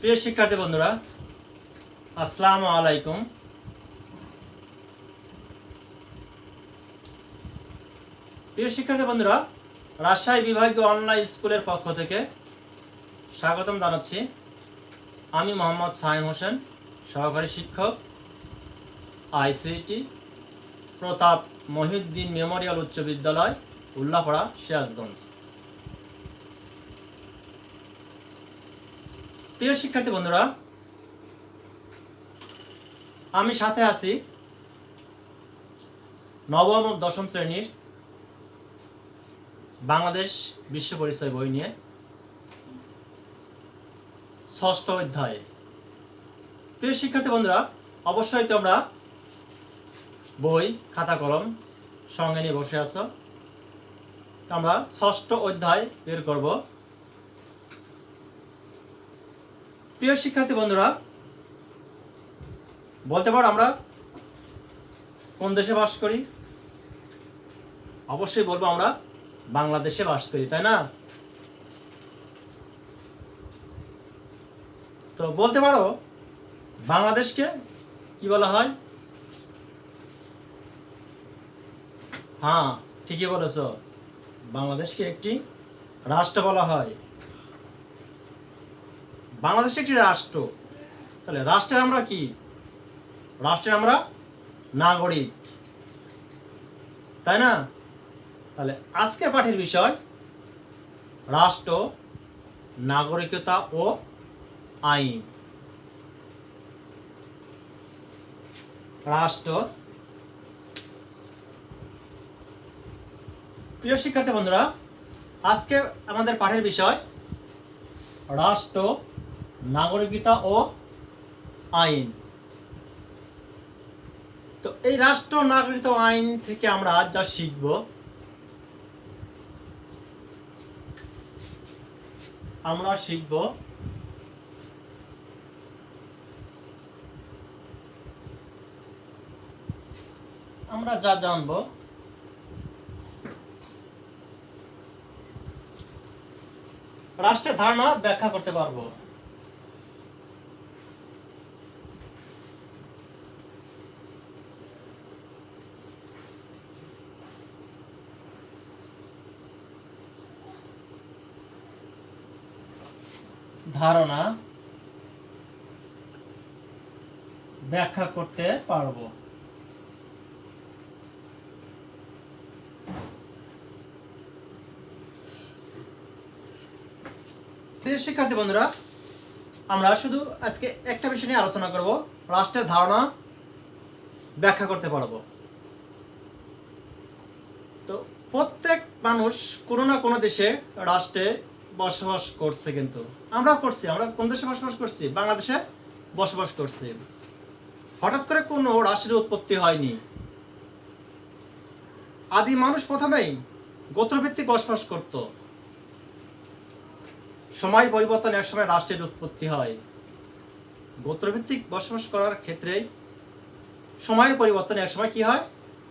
প্রিয় শিক্ষার্থী বন্ধুরা, আসসালামু আলাইকুম। প্রিয় শিক্ষার্থী বন্ধুরা, রাজশাহী বিভাগীয় অনলাইন স্কুলের পক্ষ থেকে স্বাগতম জানাচ্ছি। আমি মোহাম্মদ সাইম হোসেন, সহকারী শিক্ষক, আইসিটি, প্রতাপ মহিউদ্দিন মেমোরিয়াল উচ্চ বিদ্যালয়, উল্লাপাড়া, সিরাজগঞ্জ। প্রিয় শিক্ষার্থী বন্ধুরা, আমি সাথে আছি নবম ও দশম শ্রেণীর বাংলাদেশ বিশ্ব পরিচয় বই নিয়ে ষষ্ঠ অধ্যায়ে। প্রিয় শিক্ষার্থী বন্ধুরা, অবশ্যই তোমরা বই খাতা কলম সঙ্গে নিয়ে বসে আছো। আমরা ষষ্ঠ অধ্যায় বের করব। প্রিয় শিক্ষার্থী বন্ধুরা, বলতে পারো আমরা কোন দেশে বাস করি? অবশ্যই বলবো আমরা বাংলাদেশে বাস করি, তাই না? তো বলতে পারো বাংলাদেশকে কি বলা হয়? হ্যাঁ, ঠিকই বলেছ, বাংলাদেশকে একটি রাষ্ট্র বলা হয়। বাংলাদেশ একটি রাষ্ট্র। তাহলে রাষ্ট্রের আমরা কি? রাষ্ট্রের আমরা নাগরিক, তাই না? তাহলে আজকের পাঠের বিষয় রাষ্ট্র, নাগরিকতা ও আইন। রাষ্ট্র। প্রিয় শিক্ষার্থী বন্ধুরা, আজকে আমাদের পাঠের বিষয় রাষ্ট্র, নাগরিকতা ও আইন। তো এই রাষ্ট্র, নাগরিকতা ও আইন থেকে আমরা আজ যা শিখব, আমরা শিখব আমরা যা জানব রাষ্ট্রের ধারণা ব্যাখ্যা করতে পারবো। ধারণা ব্যাখ্যা করতে পারবো। প্রিয় শিক্ষার্থী বন্ধুরা, আমরা শুধু আজকে একটা বিষয় নিয়ে আলোচনা করব, রাষ্ট্রের ধারণা ব্যাখ্যা করতে পারবো। তো প্রত্যেক মানুষ কোনো না কোনো দেশে রাষ্ট্রে বসবাস করছে, কিন্তু আমরা কোন দেশে বসবাস করছি? বাংলাদেশে বসবাস করছি। হঠাৎ করে কোনো রাষ্ট্রের উৎপত্তি হয়নি। আদি মানুষ প্রথমেই গোত্রভিত্তিক বসবাস করত। সময় পরিবর্তন, এক সময় রাষ্ট্রের উৎপত্তি হয়। গোত্রভিত্তিক বসবাস করার ক্ষেত্রে সময়ের পরিবর্তনে এক সময় কি হয়?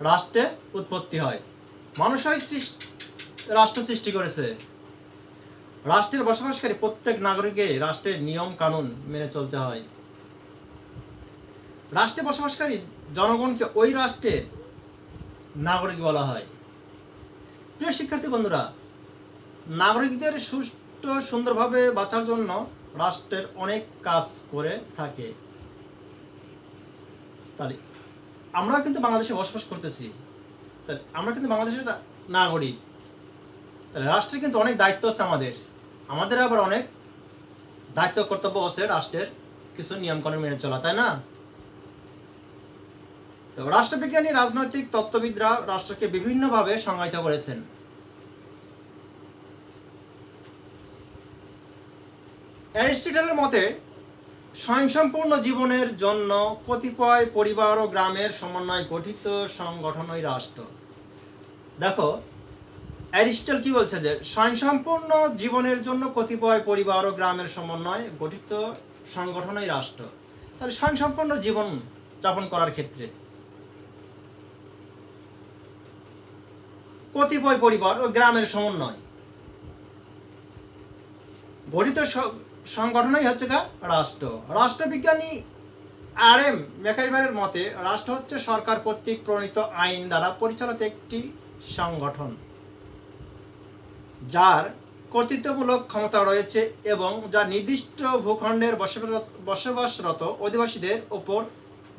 রাষ্ট্রের উৎপত্তি হয়। মানুষই রাষ্ট্র সৃষ্টি করেছে। রাষ্ট্রের বসবাসকারী প্রত্যেক নাগরিককে রাষ্ট্রের নিয়ম কানুন মেনে চলতে হয়। রাষ্ট্রে বসবাসকারী জনগণকে ওই রাষ্ট্রের নাগরিক বলা হয়। প্রিয় শিক্ষার্থী বন্ধুরা, নাগরিকদের সুষ্ঠু সুন্দরভাবে বাঁচার জন্য রাষ্ট্রের অনেক কাজ করে থাকে। তাহলে আমরা কিন্তু বাংলাদেশে বসবাস করতেছি, তাহলে আমরা কিন্তু বাংলাদেশের নাগরিক। তাহলে রাষ্ট্রের কিন্তু অনেক দায়িত্ব আছে আমাদের আবার অনেক দায়িত্ব কর্তব্য আছে রাষ্ট্রের কিছু নিয়মকানুন মেনে চলা, তাই না? তো রাষ্ট্রবিজ্ঞানী, রাজনৈতিক তত্ত্ববিদরা রাষ্ট্রকে বিভিন্নভাবে সংজ্ঞায়িত করেছেন। অ্যারিস্টটলের মতে স্বয়ংসম্পূর্ণ জীবনের জন্য কতিপয় পরিবার ও গ্রামের সমন্বয়ে গঠিত সংগঠনই রাষ্ট্র। দেখো, অ্যারিস্টটল কি বলছে? যে স্বয়ংসম্পূর্ণ জীবনের জন্য কতিপয় পরিবার ও গ্রামের সমন্বয়ে গঠিত সংগঠনই রাষ্ট্র। তাহলে স্বয়ংসম্পূর্ণ জীবন যাপন করার ক্ষেত্রে কতিপয় পরিবার ও গ্রামের সমন্বয় গঠিত সংগঠনই হচ্ছে রাষ্ট্র। রাষ্ট্রবিজ্ঞানী RM ম্যাকাইভারের মতে রাষ্ট্র হচ্ছে সরকার কর্তৃক প্রণীত আইন দ্বারা পরিচালিত একটি সংগঠন যার কর্তৃত্বমূলক ক্ষমতা রয়েছে এবং যা নির্দিষ্ট ভূখণ্ডের বসবাসরত অধিবাসীদের উপর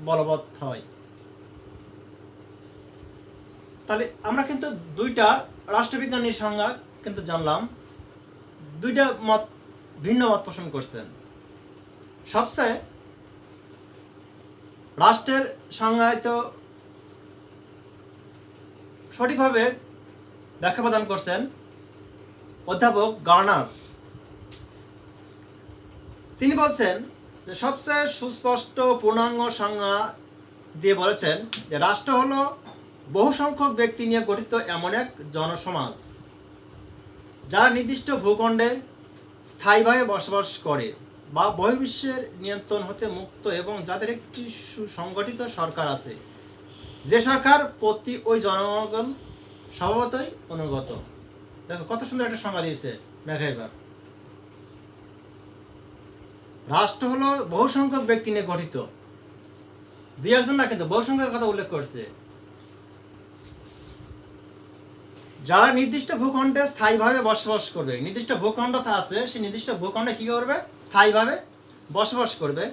বলবৎ হয়। তাহলে আমরা কিন্তু দুইটা রাষ্ট্রবিজ্ঞানীর সংজ্ঞা কিন্তু জানলাম, দুইটা মত ভিন্ন মত পোষণ করছেন। সবচেয়ে রাষ্ট্রের সংজ্ঞায়িত সঠিকভাবে ব্যাখ্যা প্রদান করছেন অধ্যাপক গার্নার। তিনি বলছেন যে সবচেয়ে সুস্পষ্ট পূর্ণাঙ্গ সংজ্ঞা দিয়ে বলেছেন যে রাষ্ট্র হলো বহু সংখ্যক ব্যক্তি নিয়ে গঠিত এমন এক জনসমাজ যারা নির্দিষ্ট ভূখণ্ডে স্থায়ীভাবে বসবাস করে বা বহির্বিশ্বের নিয়ন্ত্রণ হতে মুক্ত এবং যাদের একটি সুসংগঠিত সরকার আছে, যে সরকার প্রতি ওই জনগণ স্বভাবতই অনুগত। দেখো কত সুন্দর একটা সংজ্ঞা দিয়েছে ম্যাকাইভার। রাষ্ট্র হলো বহু সংখ্যক ব্যক্তি নিয়ে গঠিত, দুই একজন না, কিন্তু বহু সংখ্যক কথা উল্লেখ করছে, যারা নির্দিষ্ট ভূখণ্ডে স্থায়ীভাবে বসবাস করবে। নির্দিষ্ট ভূখণ্ড আছে, সেই নির্দিষ্ট ভূখণ্ডে কি করবে? স্থায়ীভাবে বসবাস করবে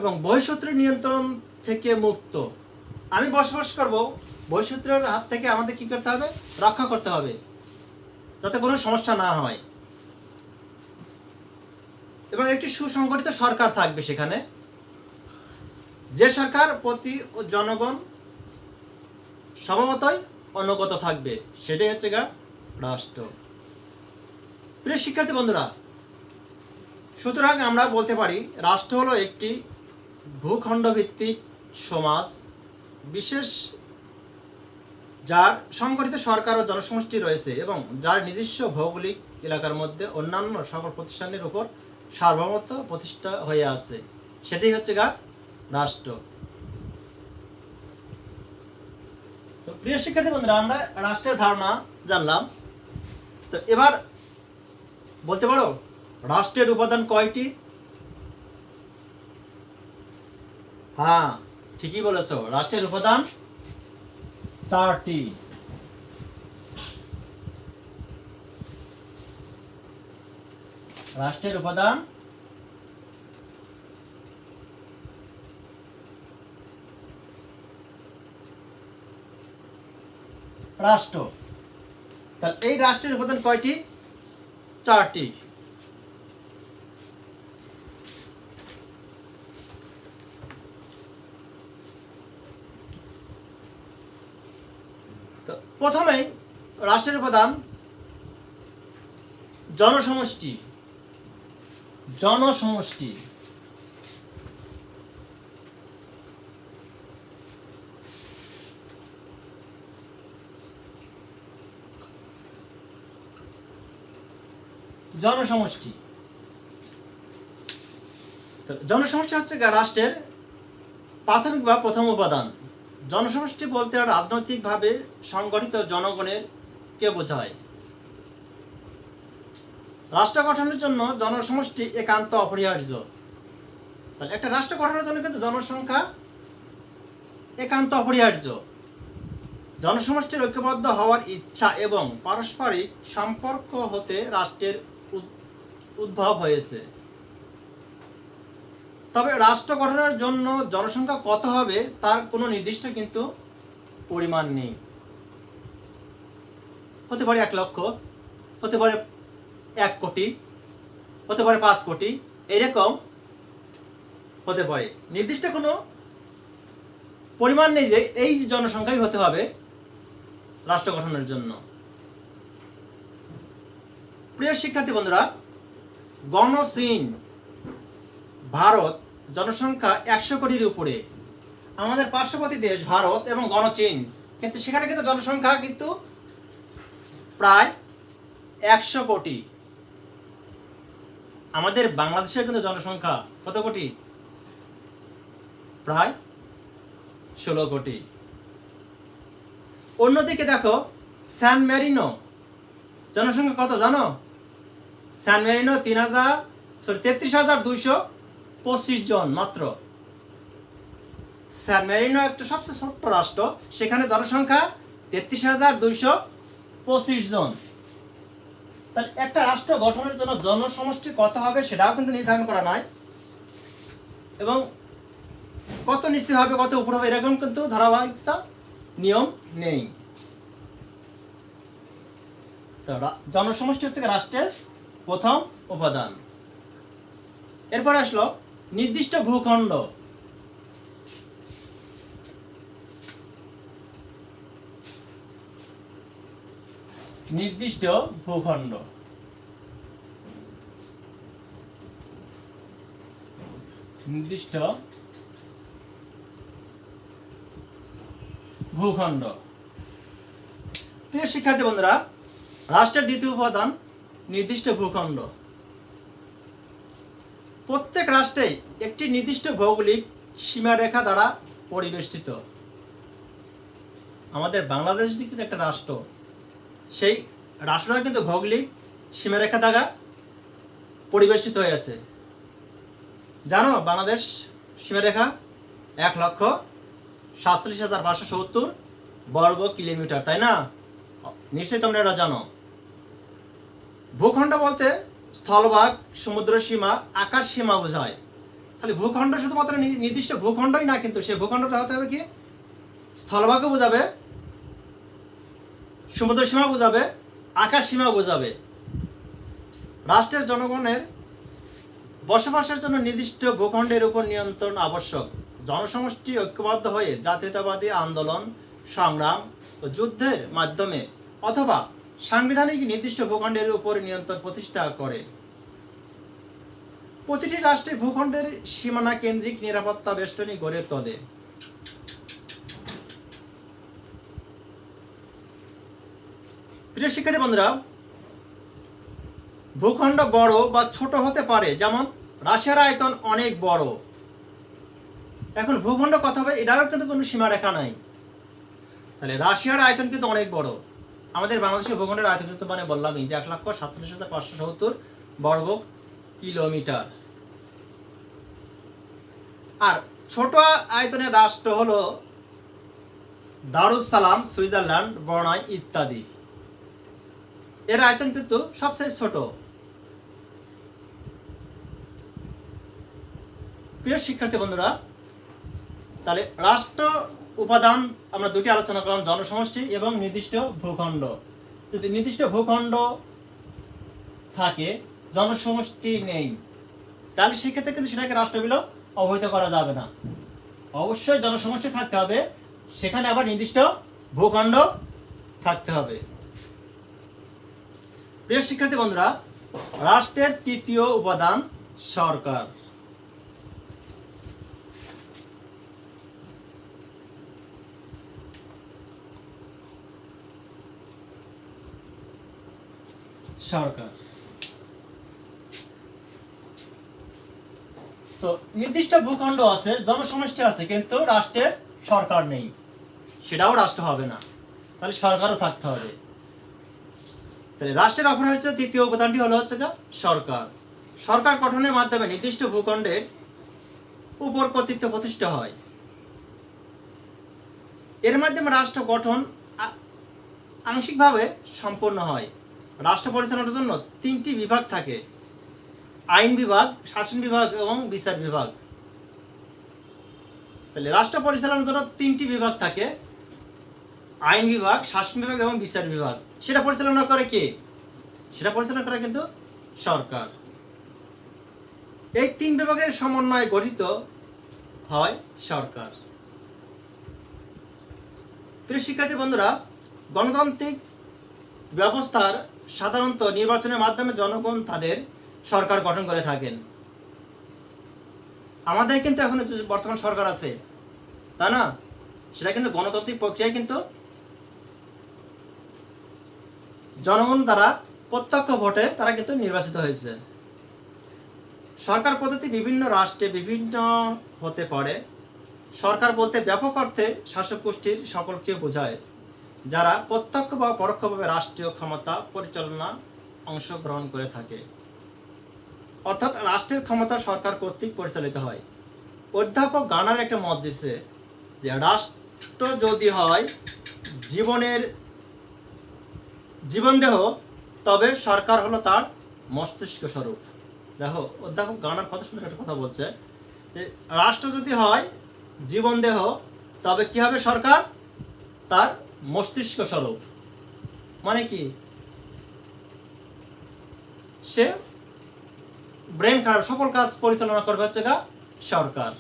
এবং বহিঃশত্রুর নিয়ন্ত্রণ থেকে মুক্ত। আমি বসবাস করব, বহিঃশত্রুর হাত থেকে আমাদের কি করতে হবে? রক্ষা করতে হবে, যাতে কোনো সমস্যা না হয়। এবং একটি সুসংগঠিত সরকার থাকবে সেখানে, যে সরকার প্রতি জনগণ স্বভাবতই অনুগত থাকবে, সেটাই হচ্ছে রাষ্ট্র। প্রিয় শিক্ষার্থী বন্ধুরা, সুতরাং আমরা বলতে পারি রাষ্ট্র হলো একটি ভূখণ্ড ভিত্তিক সমাজ বিশেষ যার সংগঠিত সরকার ও জনসমষ্টি রয়েছে এবং যার নিজস্ব ভৌগোলিক এলাকার মধ্যে অন্যান্য সকল প্রতিষ্ঠানের উপর সার্বভৌমত্ব প্রতিষ্ঠা হয়ে আছে, সেটাই হচ্ছে রাষ্ট্র। তো প্রিয় শিক্ষার্থী বন্ধুরা, আমরা রাষ্ট্রের ধারণা জানলাম। তো এবার বলতে পারো রাষ্ট্রের উপাদান কয়টি? হ্যাঁ, ঠিকই বলেছো, রাষ্ট্রের উপাদান 4টি। রাষ্ট্রের উপাদান রাষ্ট্র। তাহলে এই রাষ্ট্রের উপাদান কয়টি? 4টি। তো প্রথমেই রাষ্ট্রের উপাদান জনসমষ্টি। জনসমষ্টি জনসমষ্টি জনসমষ্টি হচ্ছে রাষ্ট্রের প্রাথমিক বা প্রথম উপাদান। জনসমষ্টি বলতে রাজনৈতিকভাবে সংগঠিত জনগণের কে বোঝায়। রাষ্ট্র গঠনের জন্য জনসমষ্টি একান্ত অপরিহার্য। তাহলে একটা রাষ্ট্র গঠনের জন্য কিন্তু জনসংখ্যা একান্ত অপরিহার্য। জনসমষ্টির ঐক্যবদ্ধ হওয়ার ইচ্ছা এবং পারস্পরিক সম্পর্ক হতে রাষ্ট্রের উদ্ভব হয়েছে। তবে রাষ্ট্র গঠনের জন্য জনসংখ্যা কত হবে তার কোনো নির্দিষ্ট কিন্তু পরিমাণ নেই। হতে পারে 1 লক্ষ, হতে পারে 1 কোটি, হতে পারে 5 কোটি, এরকম হতে পারে। নির্দিষ্ট কোনো পরিমাণ নেই যে এই জনসংখ্যাই হতে হবে রাষ্ট্র গঠনের জন্য। প্রিয় শিক্ষার্থী বন্ধুরা, গণচীন ভারত জনসংখ্যা 100 কোটির উপরে। আমাদের পার্শ্ববর্তী দেশ ভারত এবং গণচীন, কিন্তু সেখানে কিন্তু জনসংখ্যা কিন্তু প্রায় 100 কোটি। আমাদের বাংলাদেশের কিন্তু জনসংখ্যা কত কোটি? প্রায় 16 কোটি। অন্যদিকে দেখো স্যান মেরিনো জনসংখ্যা কত জানো? স্যান মেরিনো সরি 33,225 জন মাত্র। স্যান মেরিনো একটা সবচেয়ে ছোট্ট রাষ্ট্র, সেখানে জনসংখ্যা 33,225 জন। তাহলে একটা রাষ্ট্র গঠনের জন্য জনসমষ্টি কত হবে সেটাও কিন্তু নির্ধারণ করা নাই, এবং কত নিচে হবে কত উপর হবে এরকম কিন্তু ধারাবাহিকতা নিয়ম নেই। জনসমষ্টি হচ্ছে রাষ্ট্রের প্রথম উপাদান। এরপর আসলো নির্দিষ্ট ভূখণ্ড। নির্দিষ্ট ভূখণ্ড নির্দিষ্ট ভূখণ্ড। প্রিয় শিক্ষার্থী বন্ধুরা, রাষ্ট্রের দ্বিতীয় উপাদান নির্দিষ্ট ভূখণ্ড। প্রত্যেক রাষ্ট্রেই একটি নির্দিষ্ট ভৌগোলিক সীমারেখা দ্বারা পরিবেষ্টিত। আমাদের বাংলাদেশ কিন্তু একটা রাষ্ট্র, সেই রাষ্ট্রটা কিন্তু ভৌগোলিক সীমারেখা দ্বারা পরিবেষ্টিত হয়ে আছে। জানো বাংলাদেশ সীমারেখা 1,47,570 বর্গ কিলোমিটার, তাই না? নিশ্চয়ই তোমরা এটা জানো। ভূখণ্ড বলতে স্থলভাগ, সমুদ্র সীমা, আকাশ সীমা বোঝায়। তাহলে ভূখণ্ড শুধুমাত্র নির্দিষ্ট ভূখণ্ডই না, কিন্তু সেই ভূখণ্ডটা হতে হবে কি স্থলভাগও বোঝাবে, সমুদ্র সীমা বোঝাবে, আকাশ সীমা বোঝাবে। রাষ্ট্রের জনগণের বসবাসের জন্য নির্দিষ্ট ভূখণ্ডের উপর নিয়ন্ত্রণ আবশ্যক। জনসমষ্টি ঐক্যবদ্ধ হয়ে জাতীয়তাবাদী আন্দোলন, সংগ্রাম ও যুদ্ধের মাধ্যমে অথবা সাংবিধানিক নির্দিষ্ট ভূখণ্ডের উপর নিয়ন্ত্রণ প্রতিষ্ঠা করে। প্রতিটি রাষ্ট্রে ভূখণ্ডের সীমানা কেন্দ্রিক নিরাপত্তা বেষ্টনী গড়ে তোলে। প্রিয় শিক্ষার্থী বন্ধুরা, ভূখণ্ড বড় বা ছোট হতে পারে, যেমন রাশিয়ার আয়তন অনেক বড়। এখন ভূখণ্ড কত হবে এটারও কিন্তু কোনো সীমারেখা নাই। তাহলে রাশিয়ার আয়তন কিন্তু অনেক বড়, আমাদের বাংলাদেশের ভূখণ্ডের আয়তন কিন্তু মানে বললামই যে 1,47,570 বর্গ কিলোমিটার। আর ছোট আয়তনের রাষ্ট্র হলো দারুস সালাম, সুইজারল্যান্ড, ব্রুনাই ইত্যাদি। এর আয়তন কিন্তু সবচেয়ে ছোট। প্রিয় শিক্ষার্থী বন্ধুরা, তাহলে রাষ্ট্র উপাদান আমরা দুটি আলোচনা করলাম, জনসমষ্টি এবং নির্দিষ্ট ভূখণ্ড। যদি নির্দিষ্ট ভূখণ্ড থাকে, জনসমষ্টি নেই, তাহলে সেক্ষেত্রে কিন্তু সেটাকে রাষ্ট্র বলে অবহিত করা যাবে না। অবশ্যই জনসমষ্টি থাকতে হবে, সেখানে আবার নির্দিষ্ট ভূখণ্ড থাকতে হবে। প্রিয় শিক্ষার্থী বন্ধুরা, রাষ্ট্রের তৃতীয় উপাদান সরকার। সরকার তো নির্দিষ্ট ভূখণ্ড আছে, জনসমষ্টি আছে, কিন্তু রাষ্ট্রের সরকার নেই, সেটাও রাষ্ট্র হবে না, তাহলে সরকারও থাকতে হবে। তাহলে রাষ্ট্রের অপরিহার্য তৃতীয় উপাদানটি হলো হচ্ছে সরকার। সরকার গঠনের মাধ্যমে নির্দিষ্ট ভূখণ্ডের উপর কর্তৃত্ব প্রতিষ্ঠা হয়। এর মাধ্যমে রাষ্ট্র গঠন আংশিকভাবে সম্পন্ন হয়। রাষ্ট্র পরিচালনার জন্য তিনটি বিভাগ থাকে: আইন বিভাগ, শাসন বিভাগ এবং বিচার বিভাগ। তাহলে রাষ্ট্র পরিচালনার জন্য তিনটি বিভাগ থাকে: আইন বিভাগ, শাসন বিভাগ এবং বিচার বিভাগ। সেটা পরিচালনা করে কে? সেটা পরিচালনা করে কিন্তু সরকার। এই তিন বিভাগের সমন্বয়ে গঠিত হয় সরকার। প্রিয় শিক্ষার্থী বন্ধুরা, গণতান্ত্রিক ব্যবস্থার সাধারণত নির্বাচনের মাধ্যমে জনগণ তাদের সরকার গঠন করে থাকেন। আমাদের কিন্তু এখন বর্তমান সরকার আছে, তাই না? সেটা কিন্তু গণতান্ত্রিক প্রক্রিয়ায় কিন্তু জনগণ দ্বারা প্রত্যক্ষ ভোটে তারা কিন্তু নির্বাচিত হয়েছে। সরকার পদ্ধতি বিভিন্ন রাষ্ট্রে বিভিন্ন হতে পারে। সরকার বলতে ব্যাপক অর্থে শাসক গোষ্ঠীর সকলকে বোঝায়, যারা প্রত্যক্ষ বা পরোক্ষভাবে রাষ্ট্রীয় ক্ষমতা পরিচালনা অংশগ্রহণ করে থাকে। অর্থাৎ রাষ্ট্রের ক্ষমতা সরকার কর্তৃক পরিচালিত হয়। অধ্যাপক গার্নার একটা মত দিচ্ছে যে রাষ্ট্র যদি হয় জীবনদেহ, তবে সরকার হলো তার মস্তিষ্ক স্বরূপ। দেখো অধ্যাপক গার্নার কত সুন্দর একটা কথা বলছে যে রাষ্ট্র যদি হয় জীবনদেহ, তবে কি হবে সরকার? তার মস্তিষ্ক স্বরূপ। মানে কি? সে ব্রেন খারাপ, সকল কাজ পরিচালনা করবে হচ্ছে সরকার।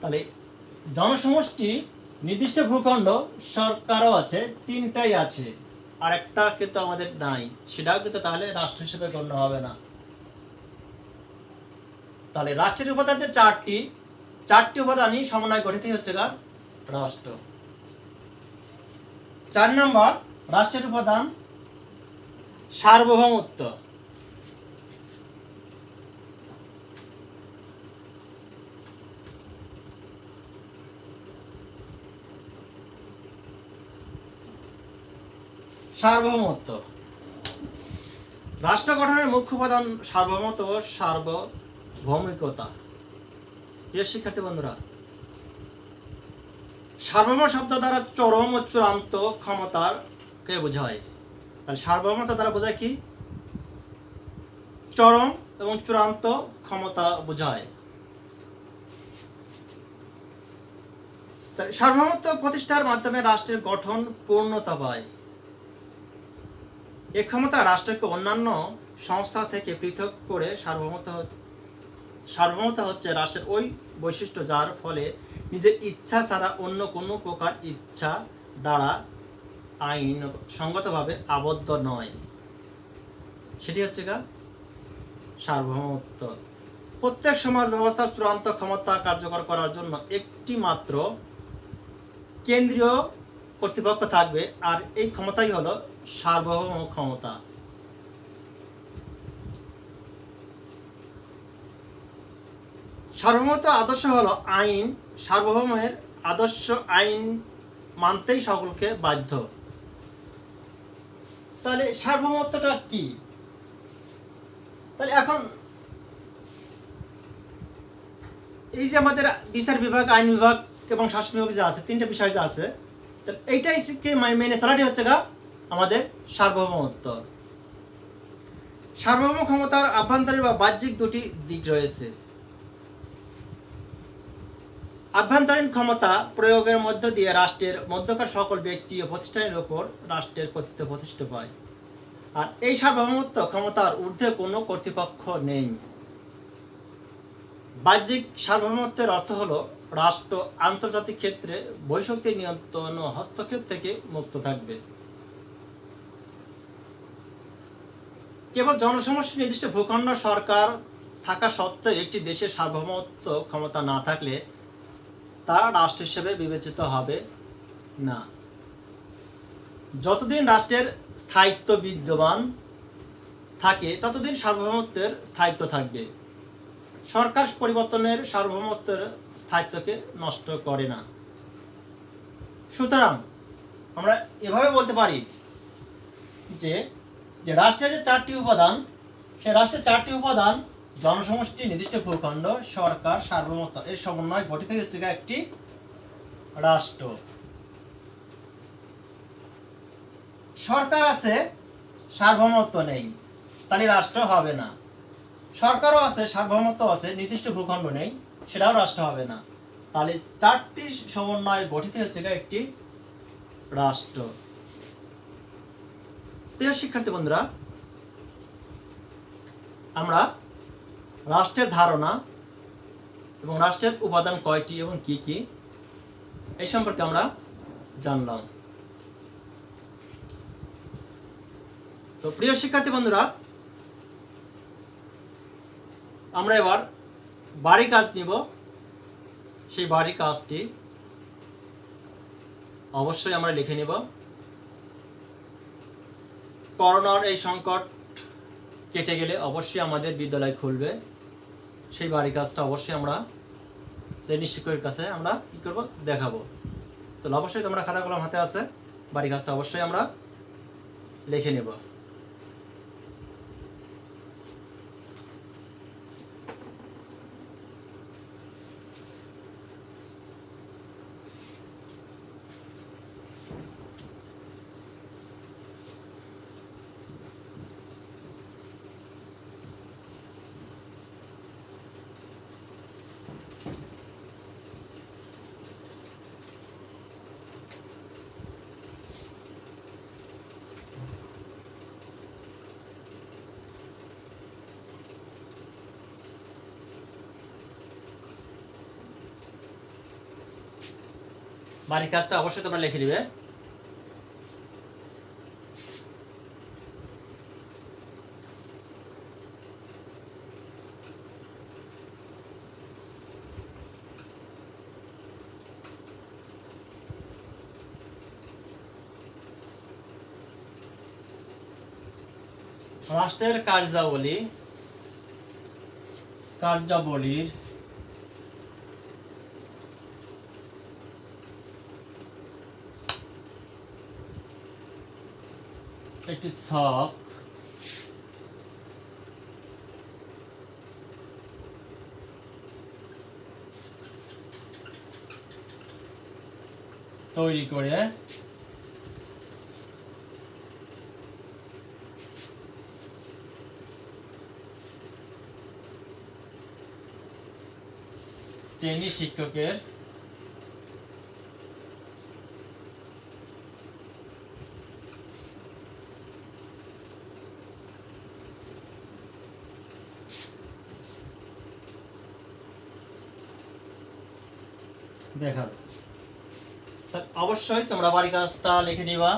তাহলে জনসমষ্টি নির্দিষ্ট ভূখণ্ড সরকারও আছে, তিনটাই আছে, আর একটা কিন্তু আমাদের নাই, সেটাও কিন্তু তাহলে রাষ্ট্র হিসেবে গণ্য হবে না। তাহলে রাষ্ট্রের উপাদান যে চারটি উপাদানই সমন্বয় গঠিত হচ্ছে রাষ্ট্র। 4 নম্বর রাষ্ট্রের উপাদান সার্বভৌমত্ব। সার্বভৌমত্ব রাষ্ট্র গঠনের মুখ্য উপাদান সার্বভৌমত্ব ও সার্বভৌমিকতা। প্রিয় শিক্ষার্থী বন্ধুরা, সার্বভৌম শব্দ দ্বারা চরম ও চূড়ান্ত ক্ষমতাকে বোঝায়। তাহলে সার্বভৌমত্ব দ্বারা বোঝায় কি? চরম এবং চূড়ান্ত ক্ষমতা বোঝায়। সার্বভৌমত্ব প্রতিষ্ঠার মাধ্যমে রাষ্ট্রের গঠন পূর্ণতা পায়। এই ক্ষমতা রাষ্ট্রকে অন্যান্য সংস্থা থেকে পৃথক করে সার্বভৌমত্ব হচ্ছে রাষ্ট্রের ওই বৈশিষ্ট্য যার ফলে নিজের ইচ্ছা ছাড়া অন্য কোনো প্রকার ইচ্ছা দ্বারা আইনসঙ্গতভাবে আবদ্ধ নয়, সেটি হচ্ছে সার্বভৌমত্ব। প্রত্যেক সমাজ ব্যবস্থার চূড়ান্ত ক্ষমতা কার্যকর করার জন্য একটি মাত্র কেন্দ্রীয় কর্তৃপক্ষ থাকবে, আর এই ক্ষমতাই হলো সার্বভৌম ক্ষমতা। সার্বভৌমত্ব আদর্শ হলো আইন। সার্বভৌমের আদর্শ আইন মানতেই সকলকে বাধ্য। তাহলে সার্বভৌমত্বটা কি? তাহলে এখন এই যে আমাদের বিচার বিভাগ, আইন বিভাগ এবং শাসন বিভাগ যে আছে, তিনটা বিষয় যে আছে, এইটাই মেনে চলাটি হচ্ছে আমাদের সার্বভৌমত্ব। সার্বভৌম ক্ষমতার আভ্যন্তরীণ বা বাহ্যিক দুটি দিক রয়েছে। আভ্যন্তরীণ ক্ষমতা প্রয়োগের মধ্য দিয়ে রাষ্ট্রের মধ্যকার সকল ব্যক্তি ও প্রতিষ্ঠানের উপর রাষ্ট্রের কর্তৃত্ব প্রতিষ্ঠিত হয়। আর এই সার্বভৌমত্ব ক্ষমতার ঊর্ধ্বে কোনো কর্তৃপক্ষ নেই। বাহ্যিক সার্বভৌমত্বের অর্থ হলো রাষ্ট্র আন্তর্জাতিক ক্ষেত্রে বৈশক্তিক নিয়ন্ত্রণ ও হস্তক্ষেপ থেকে মুক্ত থাকবে। কেবল জনসমষ্টি নির্দিষ্ট ভূখণ্ড সরকার থাকা সত্ত্বেও একটি দেশের সার্বভৌমত্ব ক্ষমতা না থাকলে তা রাষ্ট্র হিসেবে বিবেচিত হবে না। যতদিন রাষ্ট্রের স্থায়িত্ব বিদ্যমান থাকে ততদিন সার্বভৌমত্বের স্থায়িত্ব থাকবে। সরকার পরিবর্তনের সার্বভৌমত্বের স্থায়িত্বকে নষ্ট করে না। সুতরাং আমরা এভাবে বলতে পারি যে রাষ্ট্রের যে 4টি উপাদান, সে রাষ্ট্রের 4টি উপাদান জনসমষ্টি, নির্দিষ্ট ভূখণ্ড, সরকার, সার্বভৌমত্ব এর সমন্বয় গঠিত হচ্ছে একটি রাষ্ট্র। সরকার আছে, সার্বভৌমত্ব নেই, তাহলে রাষ্ট্র হবে না। সরকারও আছে, সার্বভৌমত্ব আছে, নির্দিষ্ট ভূখণ্ড নেই, সেটাও রাষ্ট্র হবে না। তাহলে 4টি সমন্বয় গঠিত হচ্ছে একটি রাষ্ট্র। প্রিয় শিক্ষার্থী বন্ধুরা, আমরা রাষ্ট্রের ধারণা এবং রাষ্ট্রের উপাদান কয়টি এবং কি কি এই সম্পর্কে আমরা জানলাম। তো প্রিয় শিক্ষার্থী বন্ধুরা, আমরা এবার বাড়ি কাজ নিব। সেই বাড়ি কাজটি অবশ্যই আমরা লিখে নিব। করোনার এই সংকট কেটে গেলে অবশ্যই আমাদের বিদ্যালয় খুলবে, সেই বাড়ি কাজটা অবশ্যই আমরা শ্রেণী শিক্ষকের কাছে আমরা কি করব, দেখাবো। তো অবশ্যই তোমরা খাতা কলম হাতে আছে, বাড়ি কাজটা অবশ্যই আমরা লিখে নেব। বাড়ির কাজটা অবশ্যই তোমরা লিখে দিবে। রাষ্ট্রের কার্যাবলীর একটি ছক তৈরি করে শ্রেণী শিক্ষকের দেখাবে। অবশ্যই তোমরা বাড়ি কাজটা লিখে নিবা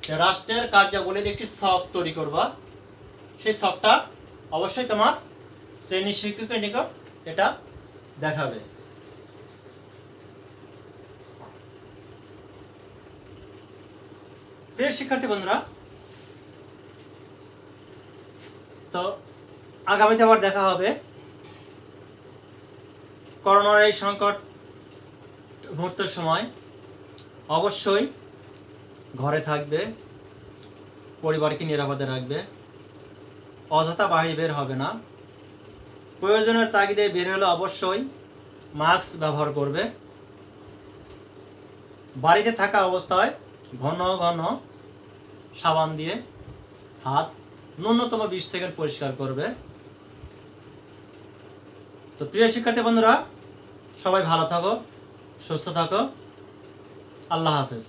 যে রাষ্ট্রের কার্যাবলীর একটি ছক তৈরি করবা, সেই ছকটা অবশ্যই তোমার শ্রেণী শিক্ষকের নিকট এটা দেখাবে। প্রিয় শিক্ষার্থী বন্ধুরা, তো আগামীতে আবার দেখা হবে। করোনার এই সংকট মুহূর্তের সময় অবশ্যই ঘরে থাকবে, পরিবারকে নিরাপদে রাখবে, অযথা বাইরে বের হবে না, প্রয়োজনের তাগিদে বের হলে অবশ্যই মাস্ক ব্যবহার করবে। বাড়িতে থাকা অবস্থায় ঘন ঘন সাবান দিয়ে হাত ন্যূনতম 20 সেকেন্ড পরিষ্কার করবে। তো প্রিয় শিক্ষার্থী বন্ধুরা, সবাই ভালো থাকো, সুস্থ থাকো। আল্লাহ হাফেজ।